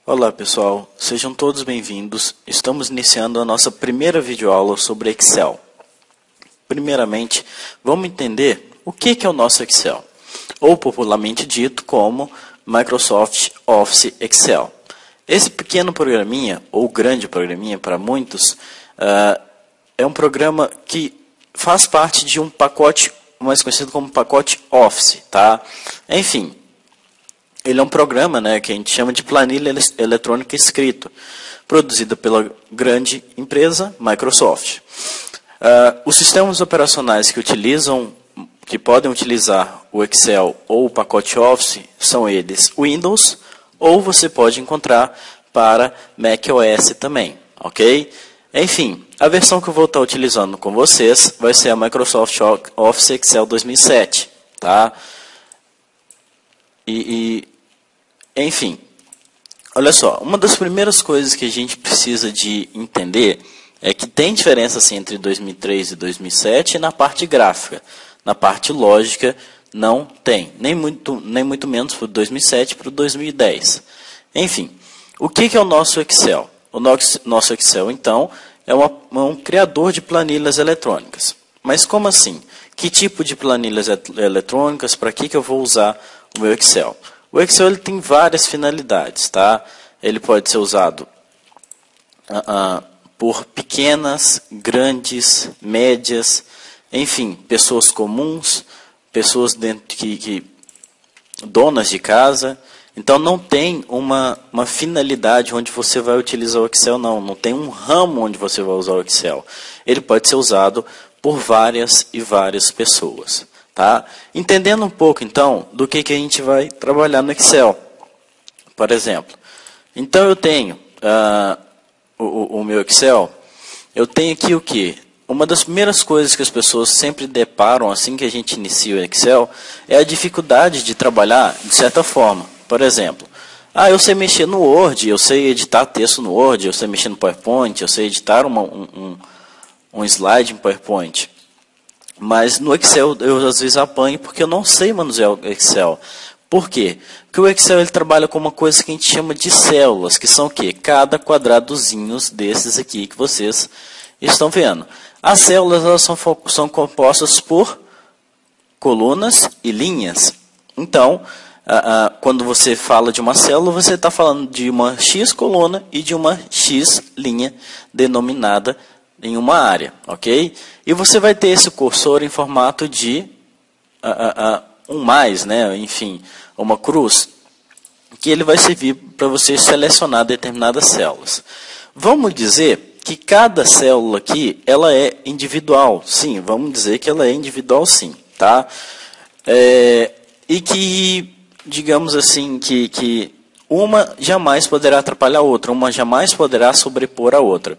Olá pessoal, sejam todos bem-vindos. Estamos iniciando a nossa primeira videoaula sobre Excel. Primeiramente, vamos entender o que é o nosso Excel, ou popularmente dito como Microsoft Office Excel. Esse pequeno programinha, ou grande programinha para muitos, é um programa que faz parte de um pacote mais conhecido como pacote Office, tá? Enfim, ele é um programa, né, que a gente chama de planilha eletrônica escrita, produzida pela grande empresa Microsoft. Os sistemas operacionais que podem utilizar o Excel ou o pacote Office são eles Windows, ou você pode encontrar para macOS também, ok? Enfim, a versão que eu vou estar utilizando com vocês vai ser a Microsoft Office Excel 2007, tá? Enfim, olha só, uma das primeiras coisas que a gente precisa de entender é que tem diferença assim, entre 2003 e 2007 na parte gráfica. Na parte lógica não tem, nem muito menos para o 2007 para o 2010. Enfim, o que é o nosso Excel? O nosso Excel, então, é um criador de planilhas eletrônicas. Mas como assim? Que tipo de planilhas eletrônicas? Para que eu vou usar o meu Excel? O Excel ele tem várias finalidades, tá? Ele pode ser usado por pequenas, grandes, médias, enfim, pessoas comuns, pessoas donas de casa. Então não tem uma finalidade onde você vai utilizar o Excel, não tem um ramo onde você vai usar o Excel. Ele pode ser usado por várias e várias pessoas. Tá? Entendendo um pouco, então, do que a gente vai trabalhar no Excel, por exemplo. Então, eu tenho o meu Excel, eu tenho aqui o quê? Uma das primeiras coisas que as pessoas sempre deparam assim que a gente inicia o Excel é a dificuldade de trabalhar de certa forma. Por exemplo, eu sei mexer no Word, eu sei editar texto no Word, eu sei mexer no PowerPoint, eu sei editar um slide em PowerPoint. Mas no Excel eu às vezes apanho porque eu não sei manusear o Excel. Por quê? Porque o Excel ele trabalha com uma coisa que a gente chama de células, que são o quê? Cada quadradozinho desses aqui que vocês estão vendo. As células elas são compostas por colunas e linhas. Então, quando você fala de uma célula, você está falando de uma X coluna e de uma X linha denominada em uma área, ok? E você vai ter esse cursor em formato de um mais, né? Enfim, uma cruz, que ele vai servir para você selecionar determinadas células. Vamos dizer que cada célula aqui, ela é individual, sim, vamos dizer que ela é individual sim, tá? E que, digamos assim, que uma jamais poderá atrapalhar a outra, uma jamais poderá sobrepor a outra.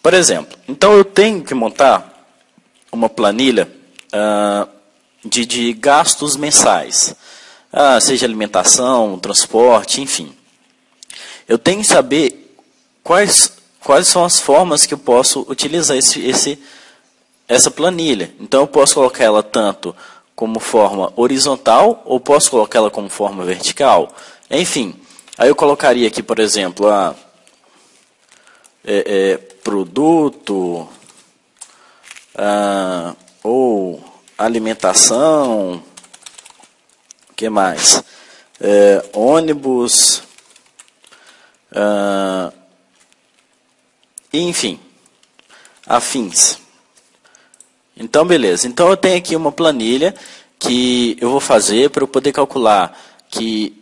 Por exemplo, então eu tenho que montar uma planilha de gastos mensais, seja alimentação, transporte, enfim. Eu tenho que saber quais são as formas que eu posso utilizar essa planilha. Então eu posso colocar ela tanto como forma horizontal ou posso colocar ela como forma vertical. Enfim, aí eu colocaria aqui, por exemplo, produto ou alimentação, o que mais? Ônibus, enfim, afins. Então, beleza. Então, eu tenho aqui uma planilha que eu vou fazer para eu poder calcular que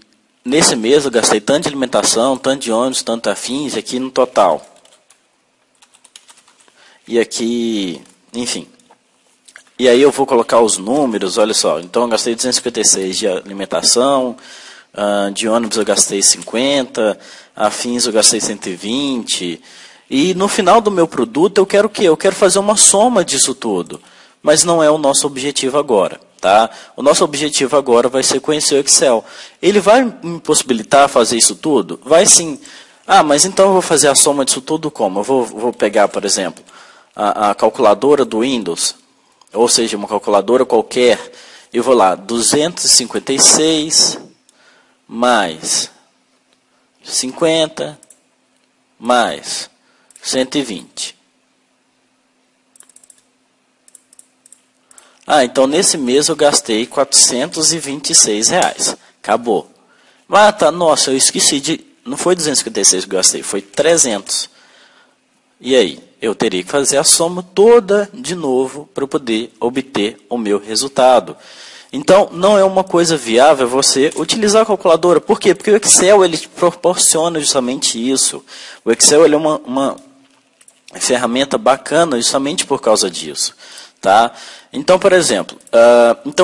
nesse mês eu gastei tanto de alimentação, tanto de ônibus, tanto afins, aqui no total. E aqui, enfim. E aí eu vou colocar os números, olha só. Então eu gastei 256 de alimentação, de ônibus eu gastei 50, afins eu gastei 120. E no final do meu produto eu quero o quê? Eu quero fazer uma soma disso tudo. Mas não é o nosso objetivo agora. Tá? O nosso objetivo agora vai ser conhecer o Excel. Ele vai me possibilitar fazer isso tudo? Vai sim. Ah, mas então eu vou fazer a soma disso tudo como? Eu vou pegar, por exemplo, a calculadora do Windows, ou seja, uma calculadora qualquer, eu vou lá, 256 mais 50 mais 120. Ah, então nesse mês eu gastei R$426. Acabou. Ah, tá, nossa, eu esqueci de... Não foi 256 que eu gastei, foi 300. E aí? Eu teria que fazer a soma toda de novo para poder obter o meu resultado. Então, não é uma coisa viável você utilizar a calculadora. Por quê? Porque o Excel ele te proporciona justamente isso. O Excel ele é uma ferramenta bacana justamente por causa disso. Tá? Então, por exemplo,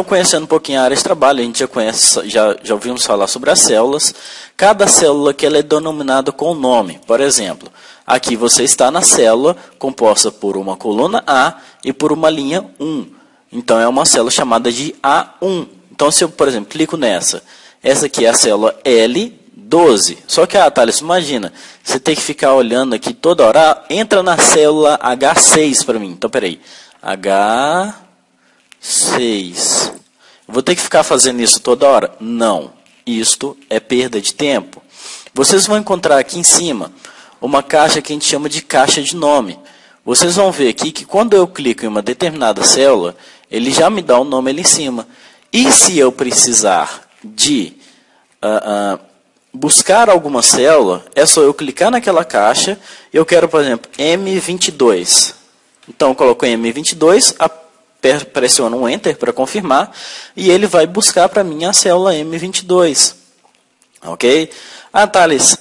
conhecendo um pouquinho a área de trabalho, a gente já conhece, já ouvimos falar sobre as células. Cada célula que ela é denominada com um nome. Por exemplo, aqui você está na célula composta por uma coluna A e por uma linha 1. Então, é uma célula chamada de A1. Então, se eu, por exemplo, clico nessa, essa aqui é a célula L12. Só que, Thales, imagina, você tem que ficar olhando aqui toda hora, entra na célula H6 para mim. Então, peraí. H6. Vou ter que ficar fazendo isso toda hora? Não. Isto é perda de tempo. Vocês vão encontrar aqui em cima uma caixa que a gente chama de caixa de nome. Vocês vão ver aqui que quando eu clico em uma determinada célula, ele já me dá o nome ali em cima. E se eu precisar de buscar alguma célula, é só eu clicar naquela caixa. Eu quero, por exemplo, M22. Então, eu coloco em M22, pressiono um Enter para confirmar, e ele vai buscar para mim a célula M22. Ok? Thales,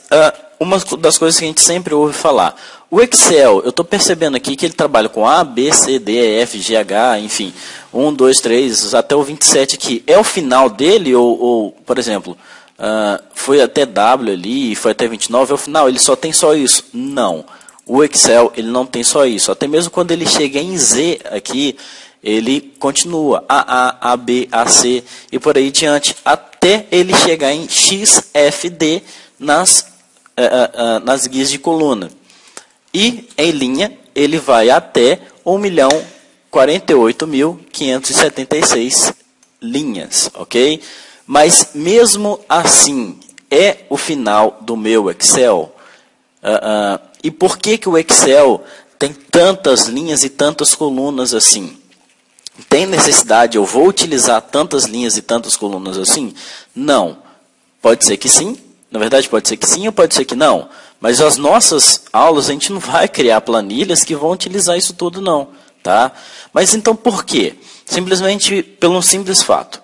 uma das coisas que a gente sempre ouve falar. O Excel, eu estou percebendo aqui que ele trabalha com A, B, C, D, E, F, G, H, enfim, 1, 2, 3, até o 27 aqui. É o final dele ou por exemplo, foi até W ali, foi até 29, é o final, ele só tem só isso? Não. O Excel, ele não tem só isso. Até mesmo quando ele chega em Z aqui, ele continua A, B, A, C e por aí diante, até ele chegar em X, F, D nas guias de coluna. E em linha, ele vai até 1.048.576 linhas, ok? Mas mesmo assim, é o final do meu Excel. E por que o Excel tem tantas linhas e tantas colunas assim? Tem necessidade, eu vou utilizar tantas linhas e tantas colunas assim? Não. Pode ser que sim, na verdade pode ser que sim ou pode ser que não. Mas as nossas aulas a gente não vai criar planilhas que vão utilizar isso tudo não. Tá? Mas então por quê? Simplesmente pelo um simples fato.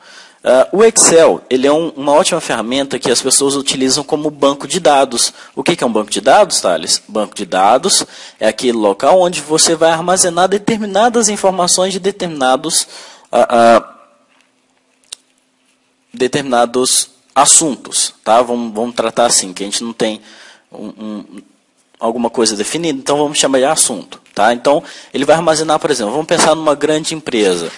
O Excel ele é uma ótima ferramenta que as pessoas utilizam como banco de dados. O que é um banco de dados, Thales? Banco de dados é aquele local onde você vai armazenar determinadas informações de determinados assuntos. Tá? Vamos tratar assim, que a gente não tem alguma coisa definida, então vamos chamar de assunto. Tá? Então, ele vai armazenar, por exemplo, vamos pensar numa grande empresa.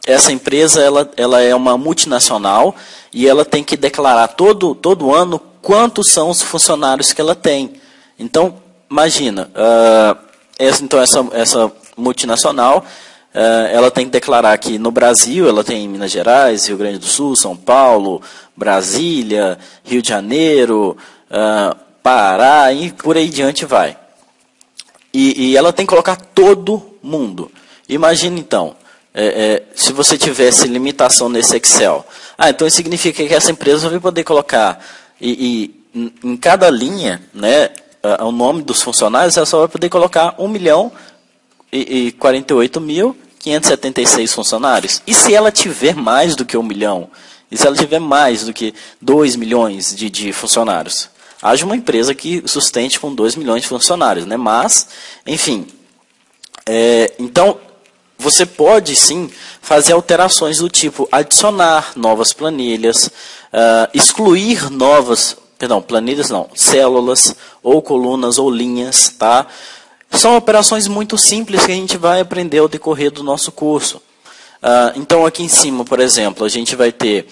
Essa empresa ela é uma multinacional e ela tem que declarar todo ano quantos são os funcionários que ela tem. Então, imagina, essa multinacional, ela tem que declarar que no Brasil, ela tem Minas Gerais, Rio Grande do Sul, São Paulo, Brasília, Rio de Janeiro, Pará e por aí diante vai. E ela tem que colocar todo mundo. Imagina então. Se você tivesse limitação nesse Excel. Então isso significa que essa empresa vai poder colocar em cada linha, né, o nome dos funcionários, ela só vai poder colocar 1.048.576 funcionários. E se ela tiver mais do que 1 milhão? E se ela tiver mais do que 2 milhões de funcionários? Haja uma empresa que sustente com 2 milhões de funcionários, né? Mas, enfim, então... Você pode, sim, fazer alterações do tipo adicionar novas planilhas, excluir células, ou colunas, ou linhas, tá? São operações muito simples que a gente vai aprender ao decorrer do nosso curso. Então, aqui em cima, por exemplo, a gente vai ter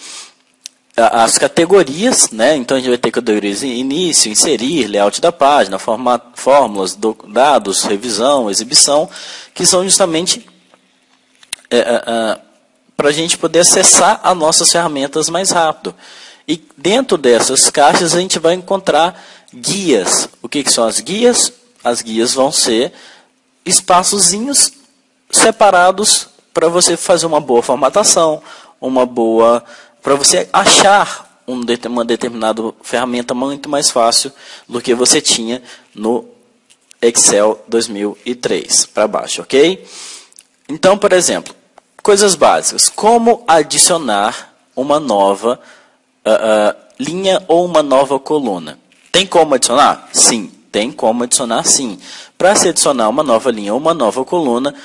as categorias, né? Então a gente vai ter categorias início, inserir, layout da página, fórmulas, dados, revisão, exibição, que são justamente para a gente poder acessar as nossas ferramentas mais rápido. E dentro dessas caixas a gente vai encontrar guias. O que são as guias? As guias vão ser espaçozinhos separados para você fazer uma boa formatação, para você achar uma determinada ferramenta muito mais fácil do que você tinha no Excel 2003 para baixo, ok? Então, por exemplo, coisas básicas. Como adicionar uma nova linha ou uma nova coluna? Tem como adicionar? Sim, tem como adicionar sim. Para se adicionar uma nova linha ou uma nova coluna,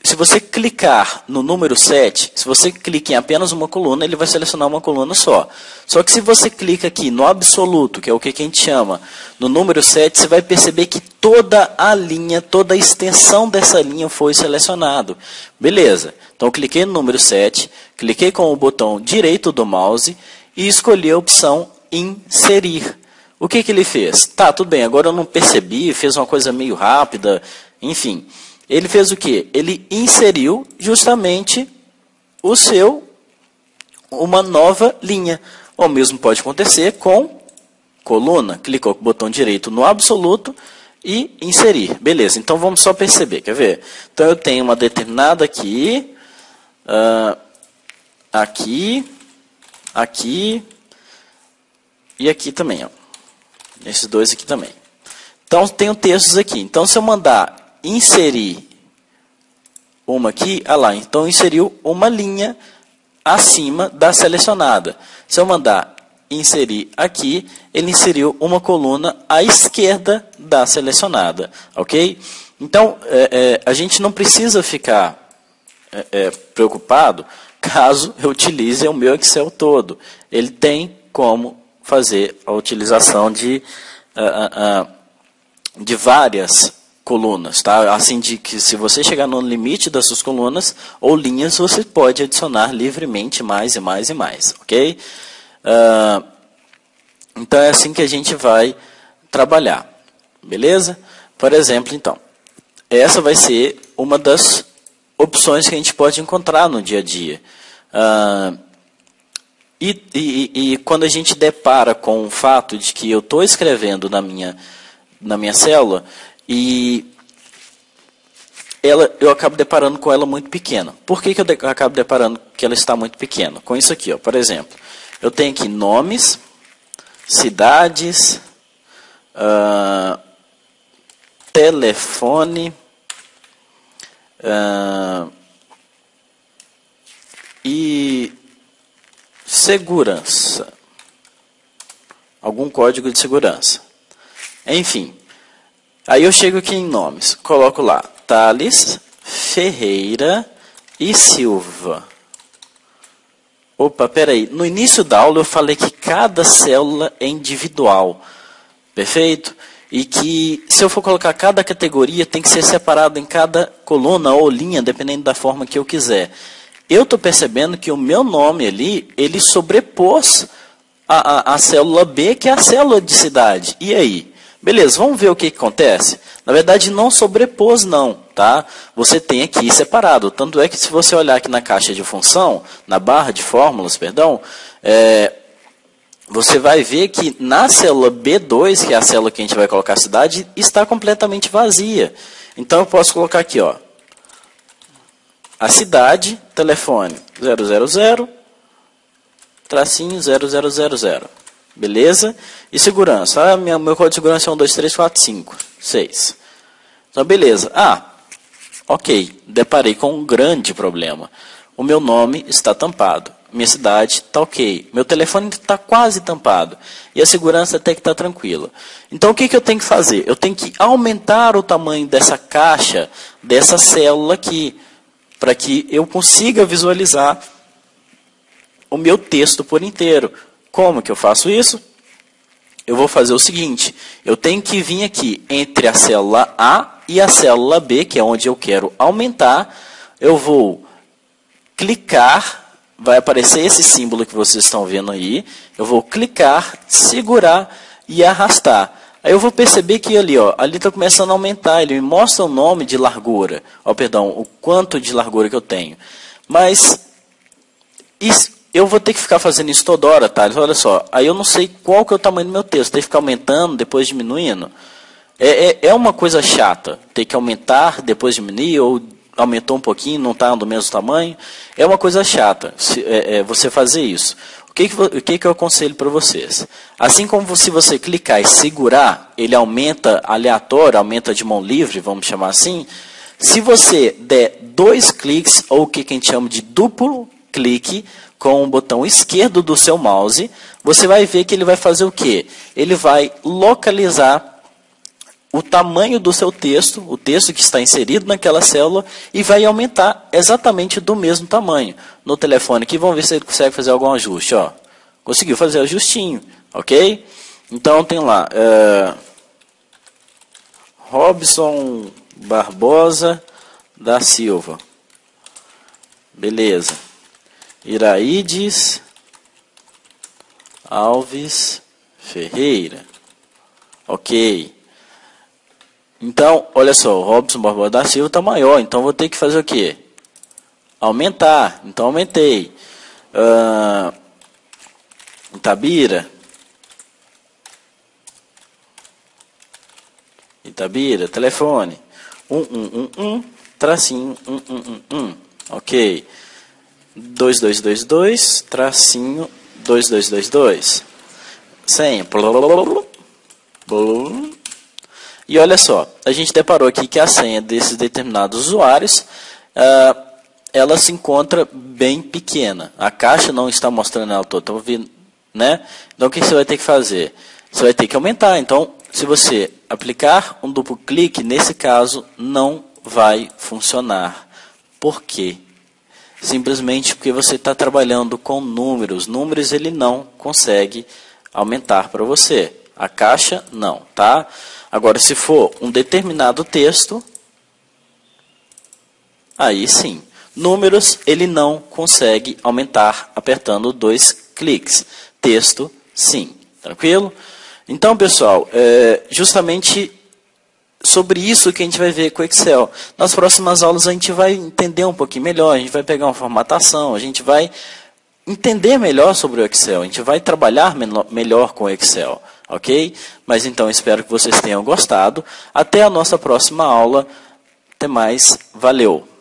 se você clicar no número 7, se você clica em apenas uma coluna, ele vai selecionar uma coluna só. Só que se você clica aqui no absoluto, que é o que a gente chama, no número 7, você vai perceber que toda a linha, toda a extensão dessa linha foi selecionado. Beleza. Então eu cliquei no número 7, cliquei com o botão direito do mouse e escolhi a opção inserir. O que ele fez? Tá, tudo bem, agora eu não percebi, fez uma coisa meio rápida, enfim. Ele fez o quê? Ele inseriu justamente uma nova linha. O mesmo pode acontecer com coluna. Clicou com o botão direito no absoluto e inserir. Beleza, então vamos só perceber, quer ver? Então eu tenho uma determinada aqui, aqui e aqui também. Ó. Esses dois aqui também. Então tenho textos aqui. Então se eu mandar inserir uma aqui, então inseriu uma linha acima da selecionada. Se eu mandar inserir aqui, ele inseriu uma coluna à esquerda da selecionada, ok? Então, a gente não precisa ficar preocupado caso eu utilize o meu Excel todo. Ele tem como fazer a utilização de várias colunas, tá? Assim de que se você chegar no limite das suas colunas ou linhas, você pode adicionar livremente mais e mais e mais, ok? Então é assim que a gente vai trabalhar, beleza? Por exemplo, então, essa vai ser uma das opções que a gente pode encontrar no dia a dia. E quando a gente depara com o fato de que eu estou escrevendo na minha célula, e eu acabo deparando com ela muito pequena. Por que eu acabo deparando que ela está muito pequena? Com isso aqui, ó, por exemplo, eu tenho aqui nomes, cidades, telefone, e segurança. Algum código de segurança. Enfim. Aí eu chego aqui em nomes, coloco lá, Thales, Ferreira e Silva. Opa, peraí, no início da aula eu falei que cada célula é individual, perfeito? E que se eu for colocar cada categoria tem que ser separado em cada coluna ou linha, dependendo da forma que eu quiser. Eu estou percebendo que o meu nome ali, ele sobrepôs a célula B, que é a célula de cidade. E aí? Beleza, vamos ver o que acontece? Na verdade, não sobrepôs não, tá? Você tem aqui separado. Tanto é que se você olhar aqui na caixa de função, na barra de fórmulas, perdão, você vai ver que na célula B2, que é a célula que a gente vai colocar a cidade, está completamente vazia. Então, eu posso colocar aqui, ó, a cidade, telefone 000, tracinho 0000. Beleza? E segurança. Meu código de segurança é 1, 2, 3, 4, 5, 6. Então, beleza. Ok. Deparei com um grande problema. O meu nome está tampado. Minha cidade está ok. Meu telefone está quase tampado. E a segurança até que está tranquila. Então, o que eu tenho que fazer? Eu tenho que aumentar o tamanho dessa caixa, dessa célula aqui, para que eu consiga visualizar o meu texto por inteiro. Como que eu faço isso? Eu vou fazer o seguinte, eu tenho que vir aqui entre a célula A e a célula B, que é onde eu quero aumentar, eu vou clicar, vai aparecer esse símbolo que vocês estão vendo aí. Eu vou clicar, segurar e arrastar. Aí eu vou perceber que ali está começando a aumentar. Ele me mostra o nome de largura. O quanto de largura que eu tenho. Mas eu vou ter que ficar fazendo isso toda hora, Thales. Olha só, aí eu não sei qual que é o tamanho do meu texto. Tem que ficar aumentando, depois diminuindo. É uma coisa chata. Ter que aumentar, depois diminuir, ou aumentou um pouquinho, não está do mesmo tamanho. É uma coisa chata você fazer isso. O que eu aconselho para vocês? Assim como se você clicar e segurar, ele aumenta aleatório, aumenta de mão livre, vamos chamar assim. Se você der 2 cliques, ou o que a gente chama de duplo clique, com o botão esquerdo do seu mouse, você vai ver que ele vai fazer o quê? Ele vai localizar o tamanho do seu texto, o texto que está inserido naquela célula, e vai aumentar exatamente do mesmo tamanho. No telefone aqui, vamos ver se ele consegue fazer algum ajuste. Ó. Conseguiu fazer ajustinho, ok? Então tem lá, Robson Barbosa da Silva. Beleza. Iraides Alves Ferreira. Ok. Então, olha só, o Robson Barbosa da Silva está maior, então vou ter que fazer o quê? Aumentar. Então, aumentei. Itabira, telefone. 1111, -1111. Ok. 2222, -2222. Senha. E olha só, a gente deparou aqui que a senha desses determinados usuários, ela se encontra bem pequena. A caixa não está mostrando ela toda, né? Então o que você vai ter que fazer? Você vai ter que aumentar. Então, se você aplicar um duplo clique, nesse caso não vai funcionar. Por quê? Simplesmente porque você está trabalhando com números. Números ele não consegue aumentar para você. A caixa não, tá? Agora, se for um determinado texto, aí sim. Números, ele não consegue aumentar apertando 2 cliques. Texto, sim. Tranquilo? Então, pessoal, justamente sobre isso que a gente vai ver com o Excel. Nas próximas aulas a gente vai entender um pouquinho melhor, a gente vai pegar uma formatação, a gente vai entender melhor sobre o Excel, a gente vai trabalhar melhor com o Excel. Ok? Mas então espero que vocês tenham gostado. Até a nossa próxima aula. Até mais. Valeu!